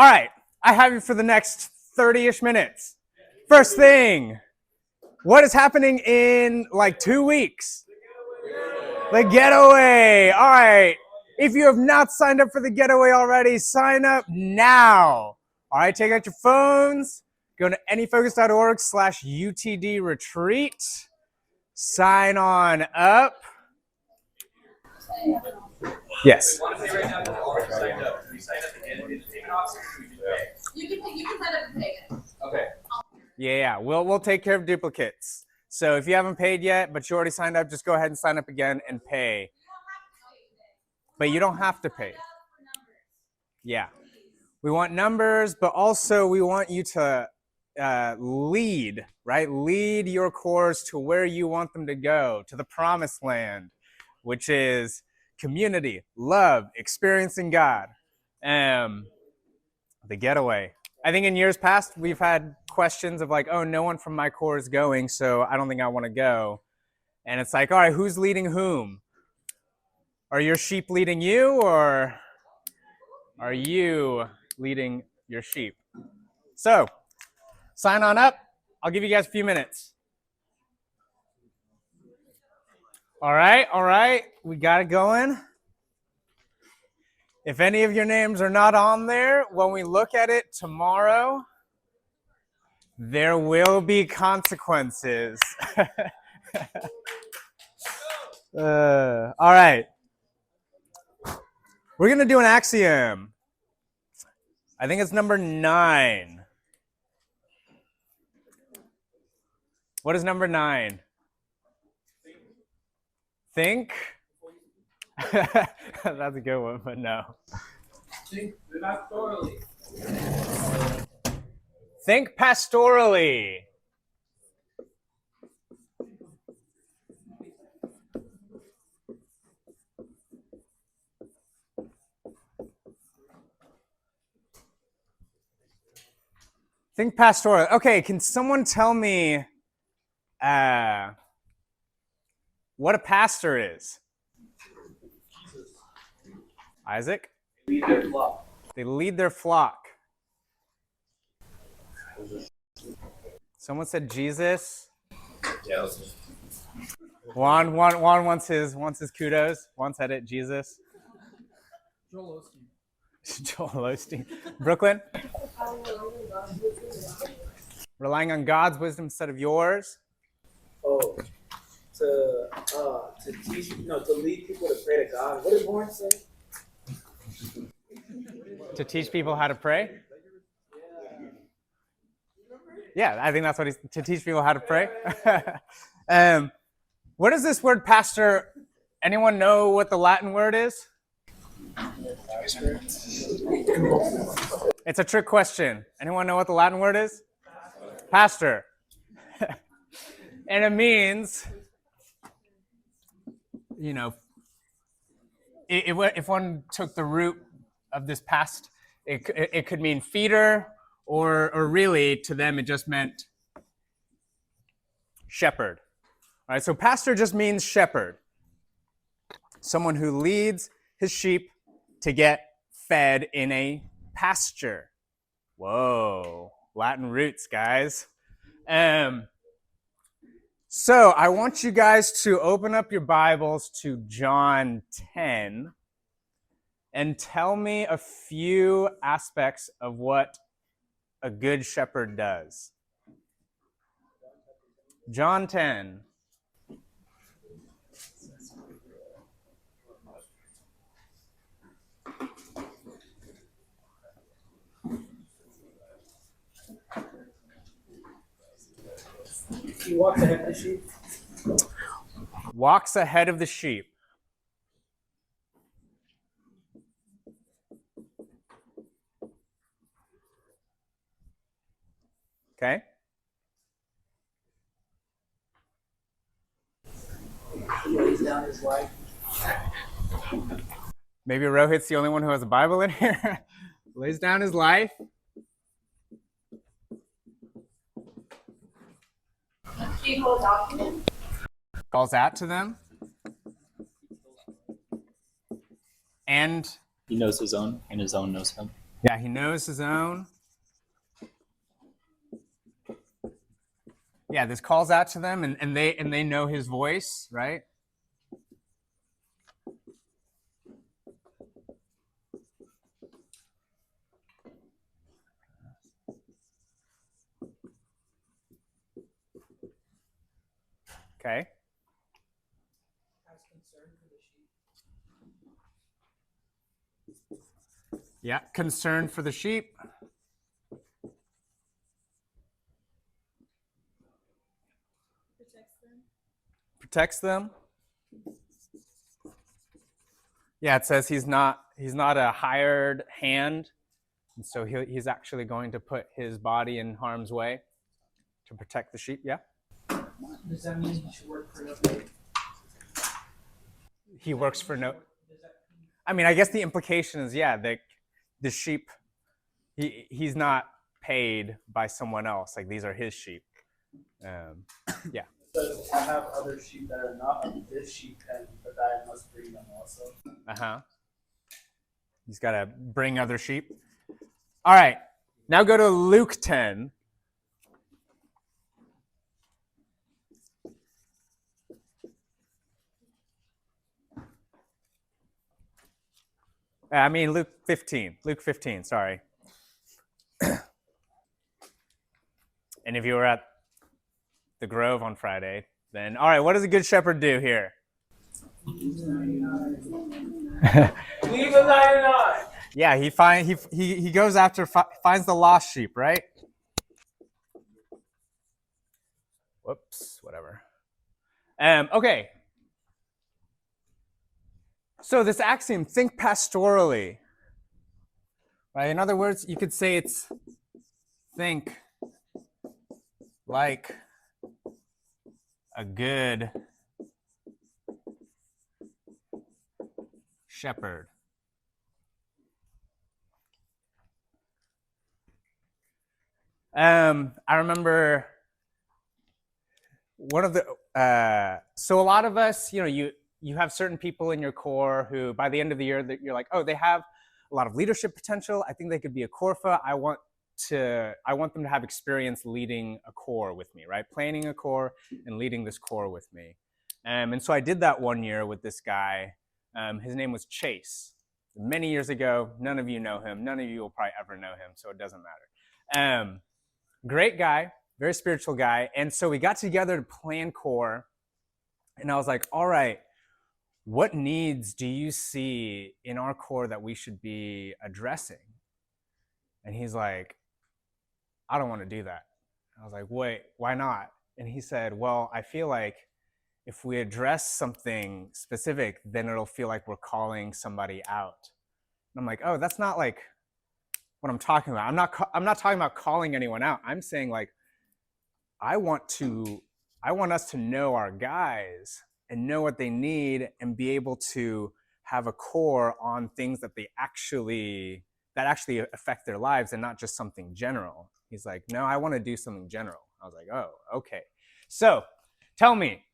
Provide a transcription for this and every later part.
All right, I have you for the next 30-ish minutes. First thing, what is happening in like 2 weeks? The getaway. All right, if you have not signed up for the getaway already, sign up now. All right, take out your phones, go to anyfocus.org/UTD retreat, sign on up. Yes. You can sign up and pay it. Okay. Yeah, we'll take care of duplicates. So if you haven't paid yet, but you already signed up, just go ahead and sign up again and pay. But you don't have to pay. Yeah. We want numbers, but also we want you to lead, right? Lead your cores to where you want them to go, to the promised land, which is community, love, experiencing God. The getaway. I think in years past, we've had questions of like, oh, no one from my core is going, so I don't think I want to go. And it's like, all right, who's leading whom? Are your sheep leading you, or are you leading your sheep? So, sign on up. I'll give you guys a few minutes. All right. We got it going. If any of your names are not on there, when we look at it tomorrow, there will be consequences. All right. We're going to do an axiom. I think it's number 9. What is number 9? Think. That's a good one, but no. Think pastorally. Think pastorally. Think pastorally. Okay, can someone tell me what a pastor is? Isaac? They lead their flock. They lead their flock. Someone said Jesus. Yeah. Juan wants his kudos. Juan said it. Jesus. Joel Osteen. Brooklyn. Relying on God's wisdom instead of yours. Oh, to teach, to lead people to pray to God. What did Warren say? To teach people how to pray. Yeah, I think that's what to teach people how to pray. What is this word, pastor? Anyone know what the Latin word is? It's a trick question. Anyone know what the Latin word is? Pastor. And it means, if one took the root of this past, it could mean feeder, or really to them it just meant shepherd. All right, so pastor just means shepherd. Someone who leads his sheep to get fed in a pasture. Whoa, Latin roots, guys. So I want you guys to open up your Bibles to John 10 and tell me a few aspects of what a good shepherd does. John 10. He walks ahead of the sheep. Walks ahead of the sheep. Okay. He lays down his life. Maybe Rohit's the only one who has a Bible in here. Lays down his life. Calls out to them. And he knows his own, and his own knows him. Yeah, he knows his own. Yeah, this calls out to them, and they know his voice, right? Okay. Has concern for the sheep. Yeah, concern for the sheep. Protects them. Yeah, it says he's not a hired hand, and so he's actually going to put his body in harm's way to protect the sheep. Yeah. Does that mean he should work for nobody? He works for no. I mean, I guess the implication is, yeah, that the sheep, he's not paid by someone else. Like, these are his sheep. Yeah. So I have other sheep that are not of this sheep pen, but I must bring them also. He's got to bring other sheep. All right. Now go to Luke 10. I mean, Luke 15. Luke 15, sorry. And if you were at the Grove on Friday, then, all right, what does a good shepherd do here? Leave the 99. Yeah, he goes after, finds the lost sheep, right? Whoops, whatever. Okay. So this axiom, think pastorally. Right? In other words, you could say it's think like a good shepherd. I remember one of the so a lot of us, you have certain people in your core who by the end of the year that you're like, oh, they have a lot of leadership potential. I think they could be a Corfa. I want them to have experience leading a core with me, right? Planning a core and leading this core with me. And so I did that one year with this guy. His name was Chase. Many years ago, none of you know him. None of you will probably ever know him, so it doesn't matter. Great guy, very spiritual guy. And so we got together to plan core. And I was like, all right, what needs do you see in our core that we should be addressing? And he's like, I don't want to do that. I was like, wait, why not? And he said, well, I feel like if we address something specific, then it'll feel like we're calling somebody out. And I'm like, oh, that's not like what I'm talking about. I'm not talking about calling anyone out. I'm saying like, I want us to know our guys and know what they need and be able to have a core on things that actually affect their lives and not just something general. He's like, no, I want to do something general. I was like, oh, okay. So tell me,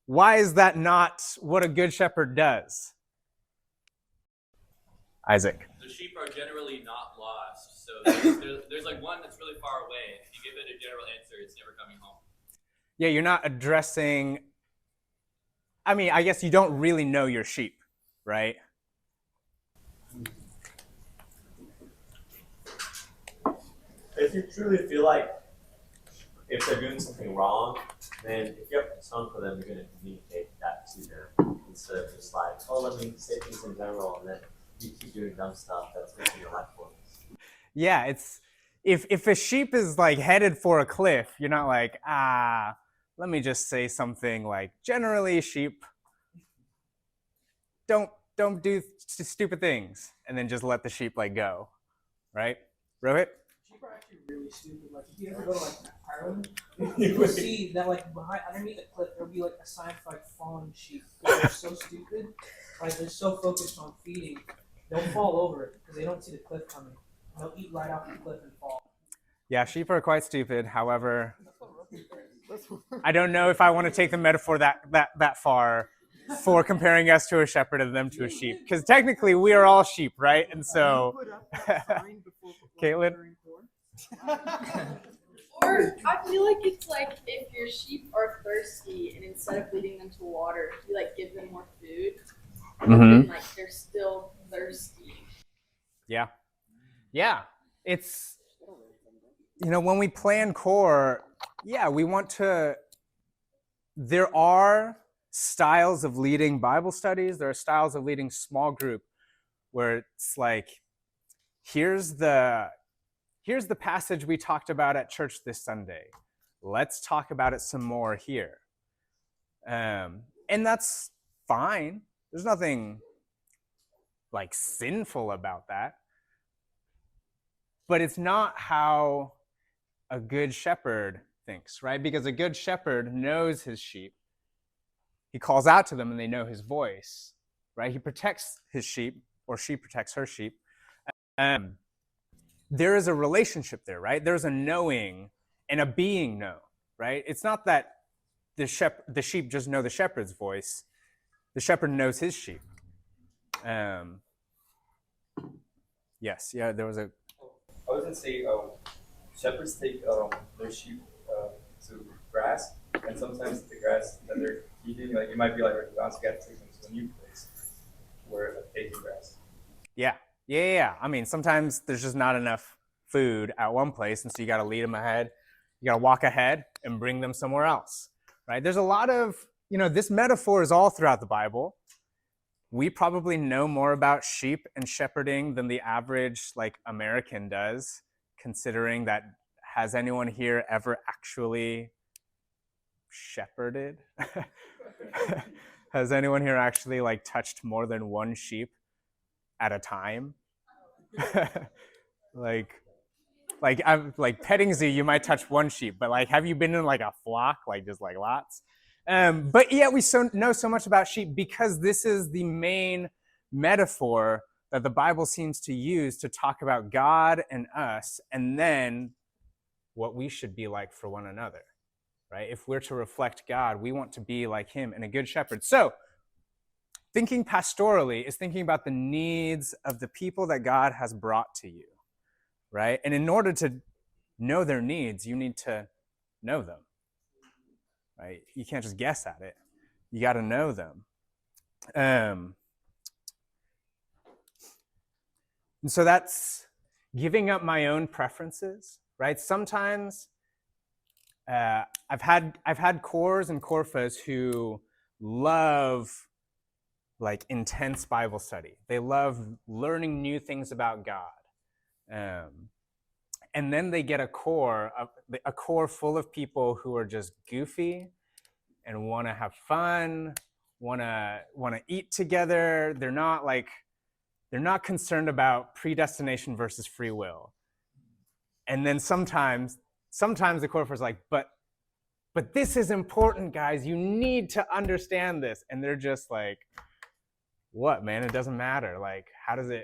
why is that not what a good shepherd does? Isaac. The sheep are generally not lost. So there's like one that's really far away. If you give it a general answer, it's never coming home. Yeah, you're not addressing, I mean, I guess you don't really know your sheep, right? If you truly feel like if they're doing something wrong, then if you have concern for them, you're going to communicate that to them instead of just like, oh, let me say things in general, and then you keep doing dumb stuff that's making your life worse. Yeah, it's if a sheep is like headed for a cliff, you're not like, let me just say something like, generally sheep don't do stupid things, and then just let the sheep like go, right? Rohit? Sheep are actually really stupid. Like if you ever go to like Ireland, you'll see that like underneath the cliff there'll be like a sign for like fallen sheep. They're so stupid. Like they're so focused on feeding, they'll fall over it because they don't see the cliff coming. They'll eat right off the cliff and fall. Yeah, sheep are quite stupid. However, I don't know if I want to take the metaphor that far. for comparing us to a shepherd and them to a sheep. Because technically we are all sheep, right? And so, Caitlin? Or I feel like it's like if your sheep are thirsty and instead of leading them to water, you like give them more food, and like they're still thirsty. Yeah. It's, when we plan core, we want to, there are styles of leading Bible studies. There are styles of leading small group where it's like, here's the passage we talked about at church this Sunday. Let's talk about it some more here. And that's fine. There's nothing like sinful about that. But it's not how a good shepherd thinks, right? Because a good shepherd knows his sheep. He calls out to them and they know his voice, right? He protects his sheep, or she protects her sheep. There is a relationship there, right? There's a knowing and a being known, right? It's not that the sheep just know the shepherd's voice. The shepherd knows his sheep. Yes, there was a... I was going to say, shepherds take their sheep to grass, and sometimes the grass that they're eating, like it might be like a bounce, you got to take them to a new place where they eat grass. Yeah. I mean, sometimes there's just not enough food at one place, and so you got to lead them ahead. You got to walk ahead and bring them somewhere else, right? There's a lot of, this metaphor is all throughout the Bible. We probably know more about sheep and shepherding than the average American does, considering that, has anyone here ever actually shepherded? Has anyone here actually touched more than one sheep at a time? I'm petting zoo, you might touch one sheep, but have you been in a flock, just lots? But we know so much about sheep because this is the main metaphor that the Bible seems to use to talk about God and us, and then what we should be like for one another, right? If we're to reflect God, we want to be like him and a good shepherd. So thinking pastorally is thinking about the needs of the people that God has brought to you, right? And in order to know their needs, you need to know them, right? You can't just guess at it. You got to know them. And so that's giving up my own preferences, right? Sometimes I've had cores and corfas who love intense Bible study. They love learning new things about God. And then they get a core full of people who are just goofy and want to have fun, want to eat together. They're not concerned about predestination versus free will. And then sometimes the core is like, but this is important, guys. You need to understand this. And they're just like, what, man? It doesn't matter.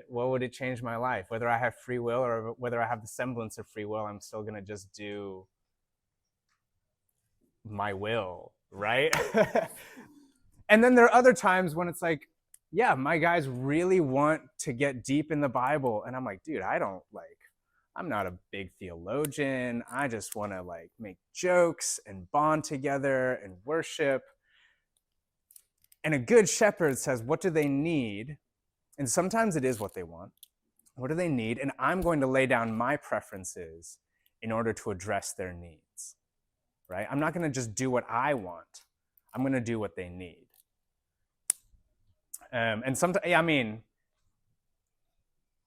What would it change my life? Whether I have free will or whether I have the semblance of free will, I'm still going to just do my will, right? And then there are other times when it's like, yeah, my guys really want to get deep in the Bible. And I'm like, dude, I'm not a big theologian. I just want to make jokes and bond together and worship. And a good shepherd says, what do they need? And sometimes it is what they want. What do they need? And I'm going to lay down my preferences in order to address their needs, right? I'm not going to just do what I want. I'm going to do what they need. And sometimes,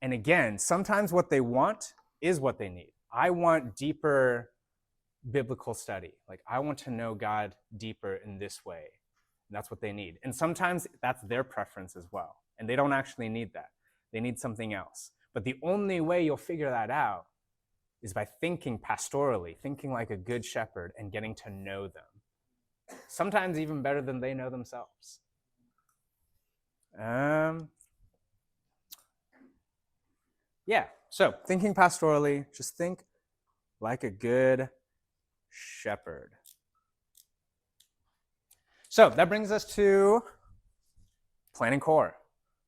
and again, sometimes what they want is what they need. I want deeper biblical study. I want to know God deeper in this way. And that's what they need. And sometimes that's their preference as well. And they don't actually need that. They need something else. But the only way you'll figure that out is by thinking pastorally, thinking like a good shepherd and getting to know them. Sometimes even better than they know themselves. So thinking pastorally, just think like a good shepherd. So that brings us to planning core.